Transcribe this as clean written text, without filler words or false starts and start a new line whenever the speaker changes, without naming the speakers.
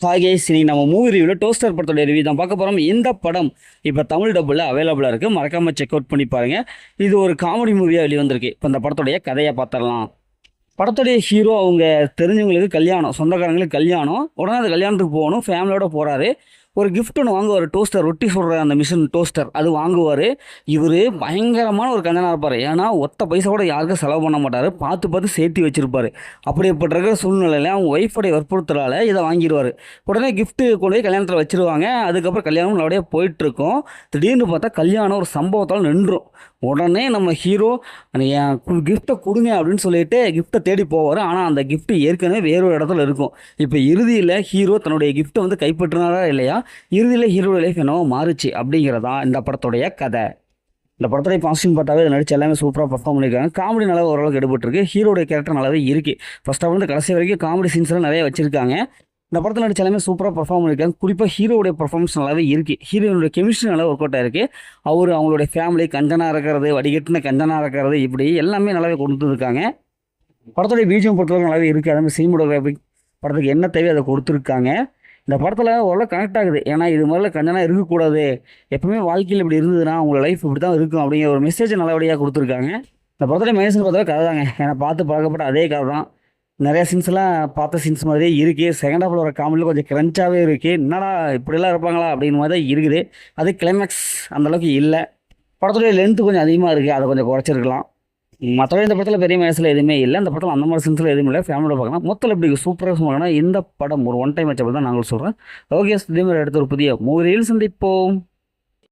Hi cine நம்ம movie ரிவ்யூவில் toaster படத்தோட ரிவ்யூ தான் பார்க்க போகிறோம். இந்த படம் இப்போ தமிழ் டப்பில் அவைலபிளாக இருக்குது, மறக்காமல் செக் அவுட் பண்ணி பாருங்கள். இது ஒரு காமெடி மூவியாக வெளிவந்திருக்கு. இப்போ இந்த படத்துடைய கதையை பார்த்துடலாம். படத்துடைய ஹீரோ அவங்க தெரிஞ்சவங்களுக்கு கல்யாணம், சொந்தக்காரங்களுக்கு கல்யாணம். உடனே அந்த கல்யாணத்துக்கு போகணும், ஃபேமிலியோடு போகிறாரு. ஒரு கிஃப்ட் ஒன்று வாங்குவார், டோஸ்டர், ரொட்டி சுடுற அந்த மிஷின் டோஸ்டர், அது வாங்குவார். இவர் பயங்கரமான ஒரு கஞ்சனாக இருப்பார். ஏன்னா ஒத்த பைசா கூட யாருக்கும் செலவு பண்ண மாட்டார், பார்த்து பார்த்து சேர்த்து வச்சுருப்பார். அப்படிப்பட்டிருக்கிற சூழ்நிலையில் அவங்க ஒய்ஃபோடைய வற்புறுத்தலால் இதை வாங்கிடுவார். உடனே கிஃப்ட்டு கொண்டு போய் கல்யாணத்தில் வச்சுருவாங்க. அதுக்கப்புறம் கல்யாணம் நல்லபடியாக போயிட்டுருக்கோம். திடீர்னு பார்த்தா கல்யாணம் ஒரு சம்பவத்தால் நின்றும். உடனே நம்ம ஹீரோ என் கிஃப்ட்டை கொடுங்க அப்படின்னு சொல்லிட்டு கிஃப்ட்டை தேடி போவார். ஆனால் அந்த கிஃப்ட்டு ஏற்கனவே வேறொரு இடத்துல இருக்கும். இப்போ இறுதியில் ஹீரோ தன்னுடைய கிஃப்ட்டை வந்து கைப்பற்றினாரா இல்லையா, இறுதியில் ஹீரோட லைஃப் என்னவோ மாறுச்சு அப்படிங்கிறதா இந்த படத்துடைய கதை. இந்த படத்துடைய பாசிட்டிவ் பார்த்தாவே இதை நடிச்சு எல்லாமே சூப்பராக பர்ஃபார்ம் பண்ணியிருக்காங்க. காமெடி நல்லா ஓரளவுக்கு எடுபட்டுருக்கு. ஹீரோடைய கேரக்டர் நல்லாவே இருக்குது. ஃபர்ஸ்ட் ஆஃப் வந்து கடைசி வரைக்கும் காமெடி சீன்ஸ்லாம் நிறைய வச்சிருக்காங்க. இந்த படத்தில் நடிச்ச எல்லாமே சூப்பராக பர்ஃபார்ம் பண்ணியிருக்காங்க. குறிப்பாக ஹீரோடைய பர்ஃபார்மன்ஸ் நல்லாவே இருக்குது. ஹீரோனுடைய கெமிஸ்ட்ரி நல்லா ஒர்க் அவுட் ஆயிருக்கு. அவங்களுடைய ஃபேமிலி கஞ்சனாக இருக்கிறது, வடிகட்டின கஞ்சனாக இருக்கிறது, இப்படி எல்லாமே நல்லாவே கொண்டு இருக்காங்க. படத்துடைய பிஜிஎம் பொறுத்தவரைக்கும் நல்லாவே இருக்குது. அதே மாதிரி சினிமோட்டோகிராஃபி படத்துக்கு என்ன தேவையோ அதை கொடுத்துருக்காங்க. இந்த படத்தில் ஓரளவு கனெக்ட் ஆகுது. ஏன்னா இது மாதிரிலாம் கஞ்சனா இருக்கக்கூடாது, எப்பவுமே வாழ்க்கையில் இப்படி இருந்ததுன்னா உங்களோட லைஃப் இப்படி தான் இருக்கும் அப்படிங்கிற ஒரு மெசேஜ் நல்லபடியாக கொடுத்துருக்காங்க. இந்த படத்துடைய மைனஸ்னு பார்த்தாவே கதை தாங்க. ஏன்னா பார்த்து பழக்கப்பட்ட அதே கதை தான். நிறையா சீன்ஸ்லாம் பார்த்த சீன்ஸ் மாதிரியே இருக்குது. செகண்ட் ஹாஃபில் வர காமெடியில் கொஞ்சம் கிரன்ச்சாகவே இருக்குது. என்னடா இப்படிலாம் இருப்பாங்களா அப்படின்னு மாதிரி தான் இருக்குது. அது கிளைமேக்ஸ் அந்தளவுக்கு இல்லை. படத்துடைய லென்த்து கொஞ்சம் அதிகமாக இருக்குது, அதை கொஞ்சம் குறைச்சிருக்கலாம். மற்றபடி இந்த படத்தில் பெரிய வயசில் எதுவுமே இல்லை. இந்த படத்தில் அந்த மாதிரி சீன்ஸில் எதுவுமே இல்லை. ஃபேமிலியோட பார்க்கலாம். மொத்தத்தில் இப்படி சூப்பராக பார்க்கணும். இந்த படம் ஒரு ஒன் டைம் வச்சப்போ தான் நாங்கள் சொல்கிறேன். ஓகே, இதே மாதிரி எடுத்த ஒரு புதிய மூவியில் சந்திப்போம்.